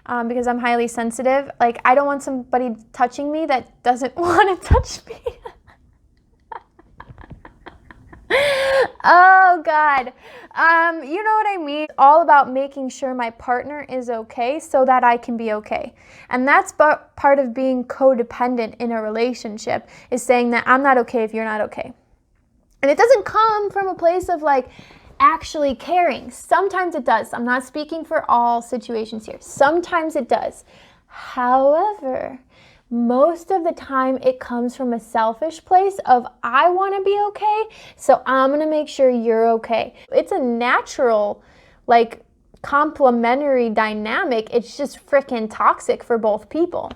because I'm highly sensitive. Like, I don't want somebody touching me that doesn't want to touch me. Oh God. You know what I mean? It's all about making sure my partner is okay so that I can be okay. And that's part of being codependent in a relationship, is saying that I'm not okay if you're not okay. And it doesn't come from a place of like actually caring. Sometimes it does. I'm not speaking for all situations here. Sometimes it does. However, most of the time it comes from a selfish place of, I want to be okay, so I'm going to make sure you're okay. It's a natural, like, complementary dynamic. It's just freaking toxic for both people.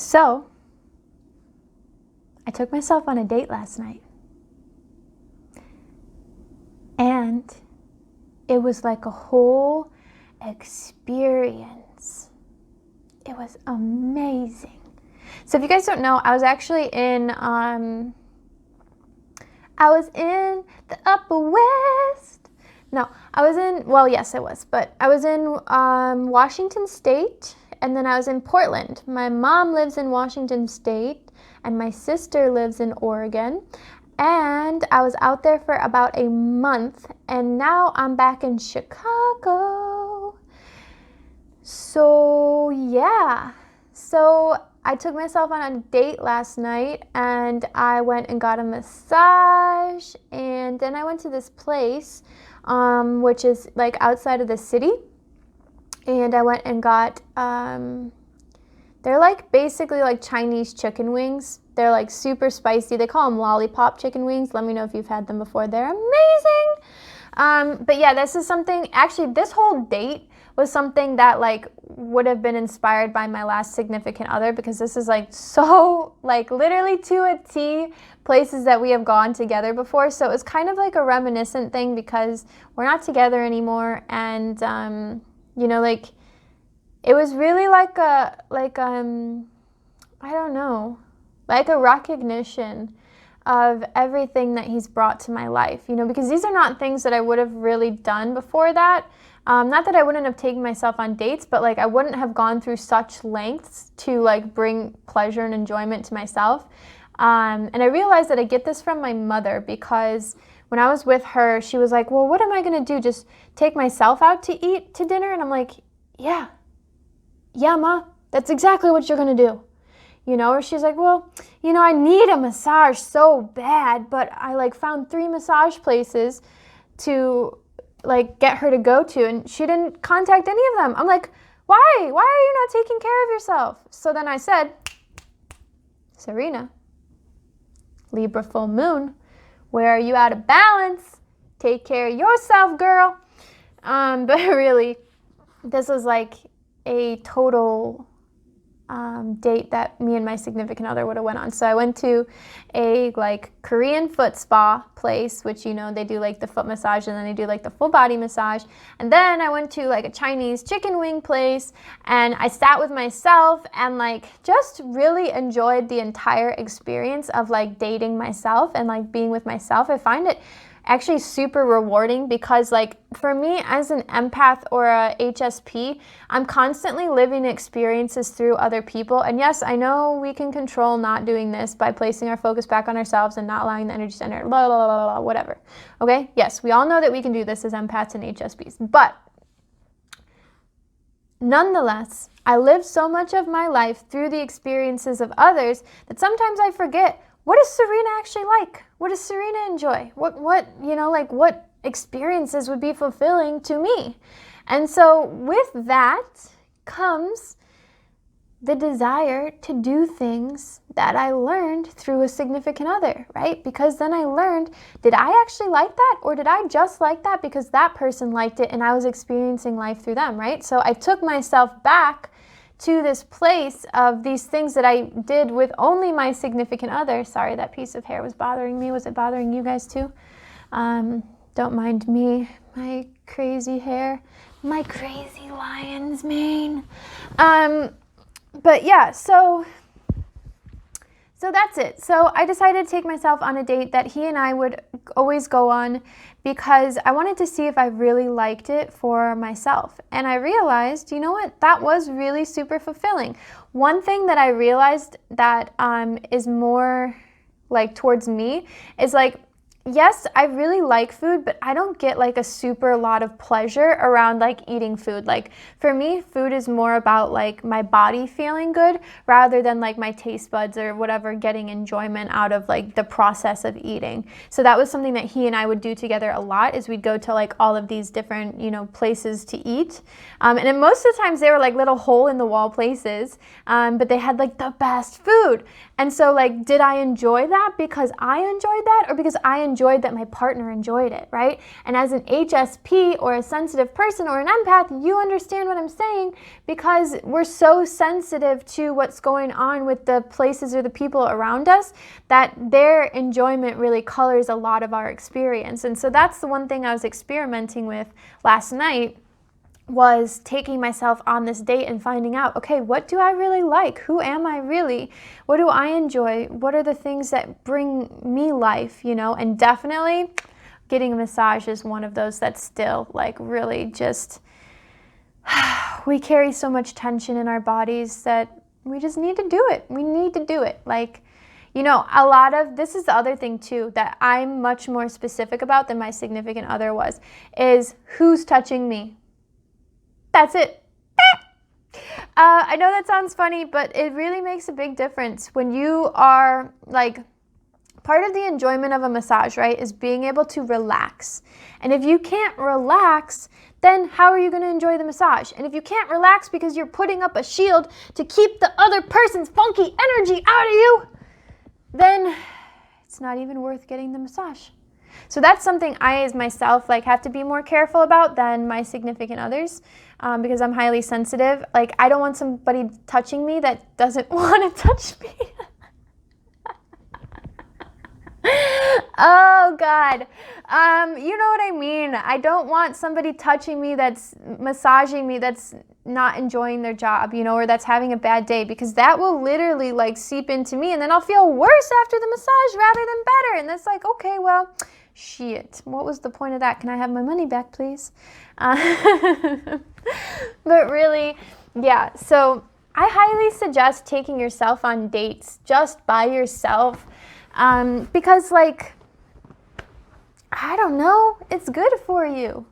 So, I took myself on a date last night. And it was like a whole experience. It was amazing. So if you guys don't know, I was actually in the Upper West. No, I was in, well, yes, I was, but I was in Washington State. And then I was in Portland. My mom lives in Washington State, and my sister lives in Oregon. And I was out there for about a month, and now I'm back in Chicago. So, yeah. So I took myself on a date last night, and I went and got a massage, and then I went to this place, which is like outside of the city. And I went and got, they're like basically like Chinese chicken wings. They're like super spicy. They call them lollipop chicken wings. Let me know if you've had them before. They're amazing. But yeah, this is something, actually this whole date was something that like would have been inspired by my last significant other, because this is like so like literally to a T places that we have gone together before. So it was kind of like a reminiscent thing because we're not together anymore. And, you know, like, it was really like I don't know, like a recognition of everything that he's brought to my life, you know, because these are not things that I would have really done before that. Not that I wouldn't have taken myself on dates, but like I wouldn't have gone through such lengths to like bring pleasure and enjoyment to myself. And I realized that I get this from my mother, because when I was with her, she was like, well, what am I going to do? Just take myself out to eat to dinner? And I'm like, yeah, Ma, that's exactly what you're going to do. You know, or she's like, well, you know, I need a massage so bad, but I like found 3 massage places to like get her to go to, and she didn't contact any of them. I'm like, why? Why are you not taking care of yourself? So then I said, Serena, Libra full moon, where are you out of balance? Take care of yourself, girl. But really, this was like a total date that me and my significant other would have went on. So I went to a like Korean foot spa place, which, you know, they do like the foot massage and then they do like the full body massage. And then I went to like a Chinese chicken wing place, and I sat with myself and like just really enjoyed the entire experience of like dating myself and like being with myself. I find it actually super rewarding because like for me as an empath or a HSP, I'm constantly living experiences through other people. And yes, I know we can control not doing this by placing our focus back on ourselves and not allowing the energy center, blah, blah, blah, blah, whatever. Okay, yes, we all know that we can do this as empaths and HSPs, but nonetheless, I live so much of my life through the experiences of others that sometimes I forget, what is Serena actually like? What does Serena enjoy? What, you know, like what experiences would be fulfilling to me? And so with that comes the desire to do things that I learned through a significant other, right? Because then I learned, did I actually like that? Or did I just like that because that person liked it and I was experiencing life through them, right? So I took myself back to this place of these things that I did with only my significant other. Sorry, that piece of hair was bothering me. Was it bothering you guys too? Don't mind me, my crazy hair. My crazy lion's mane. But yeah, so that's it. So I decided to take myself on a date that he and I would always go on because I wanted to see if I really liked it for myself. And I realized, you know what, that was really super fulfilling. One thing that I realized that is more like towards me is like, yes, I really like food, but I don't get like a super lot of pleasure around like eating food. Like for me, food is more about like my body feeling good rather than like my taste buds or whatever getting enjoyment out of like the process of eating. So that was something that he and I would do together a lot, is we'd go to like all of these different, places to eat. And then most of the times they were like little hole in the wall places, but they had like the best food. And so like, did I enjoy that because I enjoyed that, or because I enjoyed that my partner enjoyed it, right? And as an HSP or a sensitive person or an empath, you understand what I'm saying, because we're so sensitive to what's going on with the places or the people around us that their enjoyment really colors a lot of our experience. And so that's the one thing I was experimenting with last night, was taking myself on this date and finding out, okay, what do I really like? Who am I really? What do I enjoy? What are the things that bring me life, And definitely getting a massage is one of those that's still like really just, we carry so much tension in our bodies that we just need to do it. We need to do it. Like, a lot of, this is the other thing too, that I'm much more specific about than my significant other was, is who's touching me. That's it. I know that sounds funny, but it really makes a big difference when you are like, part of the enjoyment of a massage, right, is being able to relax. And if you can't relax, then how are you going to enjoy the massage? And if you can't relax because you're putting up a shield to keep the other person's funky energy out of you, then it's not even worth getting the massage. So that's something I, as myself, like have to be more careful about than my significant others, because I'm highly sensitive. Like, I don't want somebody touching me that doesn't want to touch me. Oh God. You know what I mean? I don't want somebody touching me that's massaging me that's not enjoying their job, or that's having a bad day, because that will literally like seep into me, and then I'll feel worse after the massage rather than better. And that's like, okay, well, shit, what was the point of that? Can I have my money back, please? But really, yeah, so I highly suggest taking yourself on dates just by yourself, because like, I don't know, it's good for you.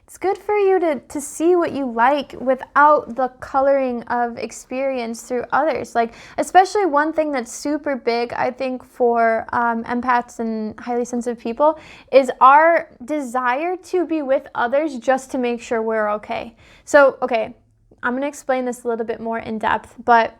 It's good for you to see what you like without the coloring of experience through others. Like, especially one thing that's super big, I think, for empaths and highly sensitive people is our desire to be with others just to make sure we're okay. So, okay, I'm going to explain this a little bit more in depth, but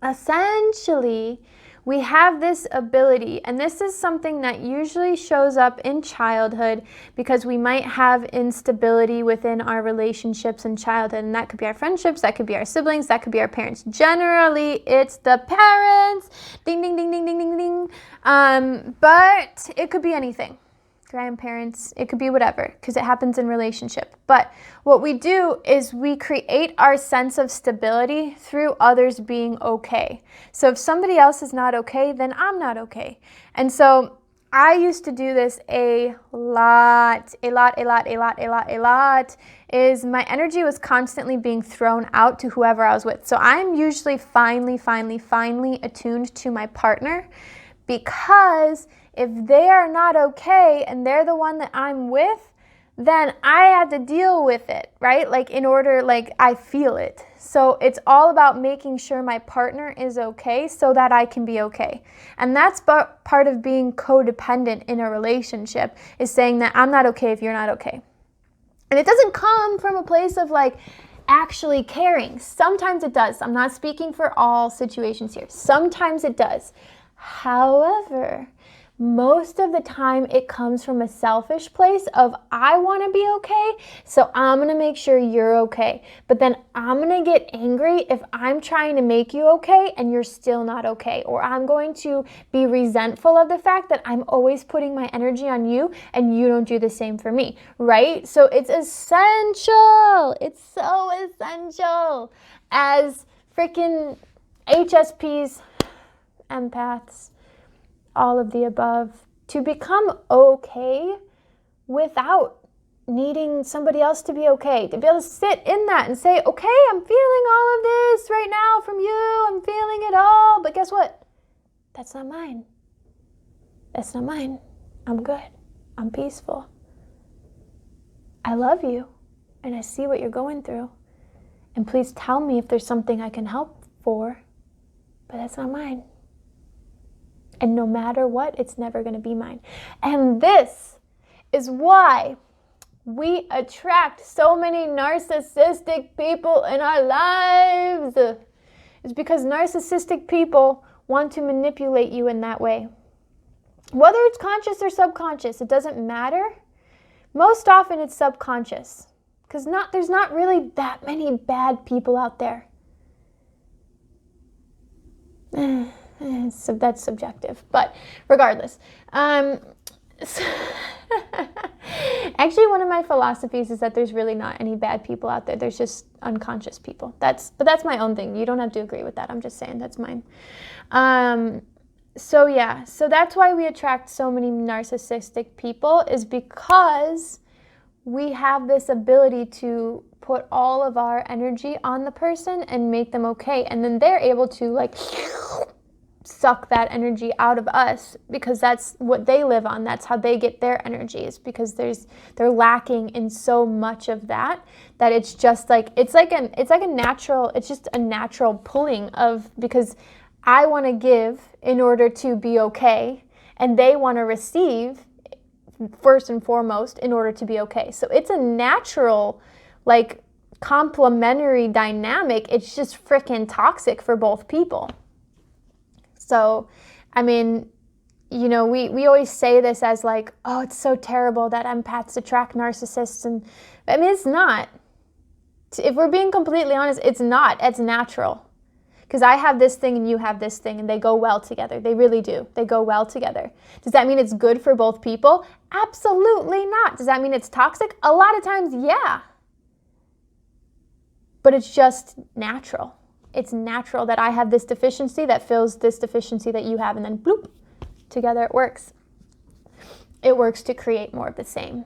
essentially, we have this ability, and this is something that usually shows up in childhood because we might have instability within our relationships in childhood, and that could be our friendships, that could be our siblings, that could be our parents. Generally, it's the parents. Ding, ding, ding, ding, ding, ding, ding. But it could be anything. Grandparents, it could be whatever, because it happens in relationship. But what we do is we create our sense of stability through others being okay. So if somebody else is not okay, then I'm not okay. And so I used to do this a lot, is my energy was constantly being thrown out to whoever I was with. So I'm usually finally attuned to my partner, because if they are not okay and they're the one that I'm with, then I have to deal with it, right? Like, in order, like, I feel it. So it's all about making sure my partner is okay so that I can be okay. And that's part of being codependent in a relationship, is saying that I'm not okay if you're not okay. And it doesn't come from a place of like actually caring. Sometimes it does. I'm not speaking for all situations here. Sometimes it does. However, most of the time it comes from a selfish place of, I want to be okay, so I'm going to make sure you're okay. But then I'm going to get angry if I'm trying to make you okay and you're still not okay. Or I'm going to be resentful of the fact that I'm always putting my energy on you and you don't do the same for me, right? So it's essential. It's so essential as freaking HSPs, empaths, all of the above, to become okay without needing somebody else to be okay, to be able to sit in that and say, okay, I'm feeling all of this right now from you, I'm feeling it all, but guess what? That's not mine. That's not mine. I'm good. I'm peaceful. I love you, and I see what you're going through, and please tell me if there's something I can help for, but that's not mine. And no matter what, it's never going to be mine. And this is why we attract so many narcissistic people in our lives. It's because narcissistic people want to manipulate you in that way. Whether it's conscious or subconscious, it doesn't matter. Most often it's subconscious, because there's not really that many bad people out there. So that's subjective, but regardless. Actually, one of my philosophies is that there's really not any bad people out there. There's just unconscious people. But that's my own thing. You don't have to agree with that. I'm just saying that's mine. So that's why we attract so many narcissistic people, is because we have this ability to put all of our energy on the person and make them okay. And then they're able to like suck that energy out of us, because that's what they live on. That's how they get their energy, is because they're lacking in so much of that it's just like it's just a natural pulling of, because I want to give in order to be okay, and they want to receive first and foremost in order to be okay. So it's a natural, like, complementary dynamic. It's just freaking toxic for both people. So, I mean, you know, we always say this as like, oh, it's so terrible that empaths attract narcissists. And I mean, it's not. If we're being completely honest, it's not. It's natural. Because I have this thing and you have this thing, and they go well together. They really do. They go well together. Does that mean it's good for both people? Absolutely not. Does that mean it's toxic? A lot of times, yeah. But it's just natural. It's natural that I have this deficiency that fills this deficiency that you have, and then bloop, together it works. It works to create more of the same.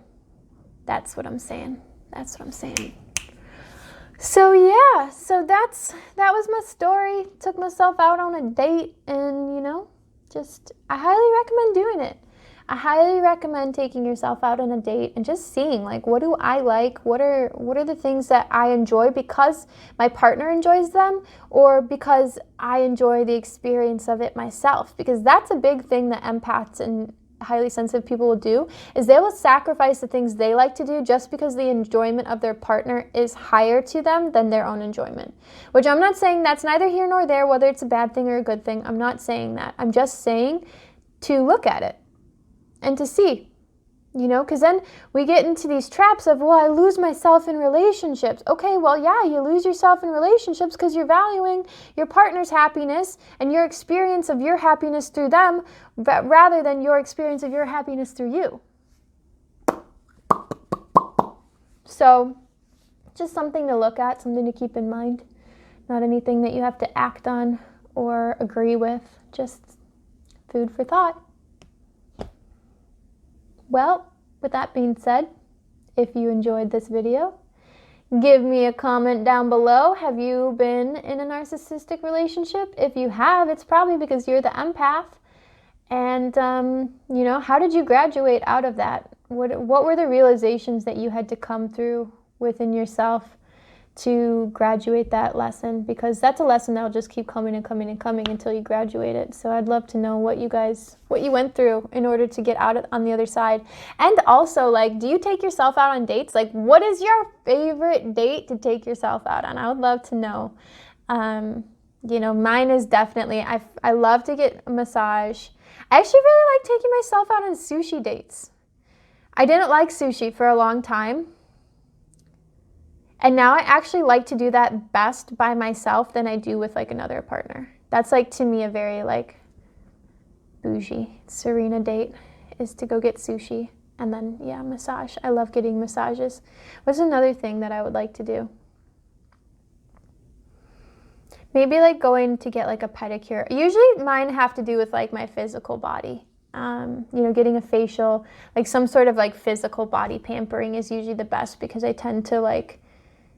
That's what I'm saying. That's what I'm saying. So yeah, that was my story. Took myself out on a date, and I highly recommend doing it. I highly recommend taking yourself out on a date and just seeing, like, what do I like? What are the things that I enjoy because my partner enjoys them, or because I enjoy the experience of it myself? Because that's a big thing that empaths and highly sensitive people will do, is they will sacrifice the things they like to do just because the enjoyment of their partner is higher to them than their own enjoyment. Which I'm not saying that's neither here nor there, whether it's a bad thing or a good thing. I'm not saying that. I'm just saying to look at it and to see, because then we get into these traps of, well, I lose myself in relationships. Okay, well, yeah, you lose yourself in relationships because you're valuing your partner's happiness and your experience of your happiness through them, rather than your experience of your happiness through you. So, just something to look at, something to keep in mind. Not anything that you have to act on or agree with, just food for thought. Well, with that being said, if you enjoyed this video, give me a comment down below. Have you been in a narcissistic relationship? If you have, it's probably because you're the empath. And, how did you graduate out of that? What were the realizations that you had to come through within yourself to graduate that lesson? Because that's a lesson that will just keep coming and coming and coming until you graduate it. So I'd love to know what you went through in order to get out on the other side. And also, like, do you take yourself out on dates? Like, what is your favorite date to take yourself out on? I would love to know. Mine is definitely, I love to get a massage. I actually really like taking myself out on sushi dates. I didn't like sushi for a long time. And now I actually like to do that best by myself than I do with like another partner. That's like to me a very like bougie Serena date is to go get sushi and then massage. I love getting massages. What's another thing that I would like to do? Maybe like going to get like a pedicure. Usually mine have to do with like my physical body. Getting a facial, like some sort of like physical body pampering is usually the best because I tend to like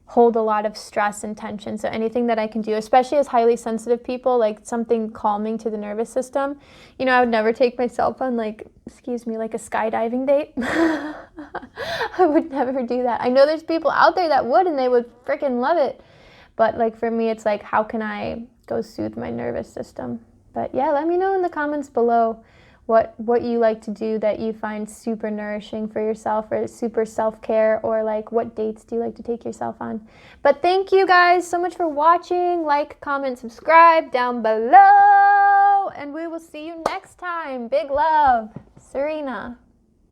hold a lot of stress and tension. So anything that I can do, especially as highly sensitive people, like something calming to the nervous system. I would never take myself on like a skydiving date. I would never do that. I know there's people out there that would and they would freaking love it. But like for me, it's like, how can I go soothe my nervous system? But yeah, let me know in the comments below what you like to do that you find super nourishing for yourself or super self-care, or like what dates do you like to take yourself on. But thank you guys so much for watching. Like, comment, subscribe down below, and we will see you next time. Big love, Serena.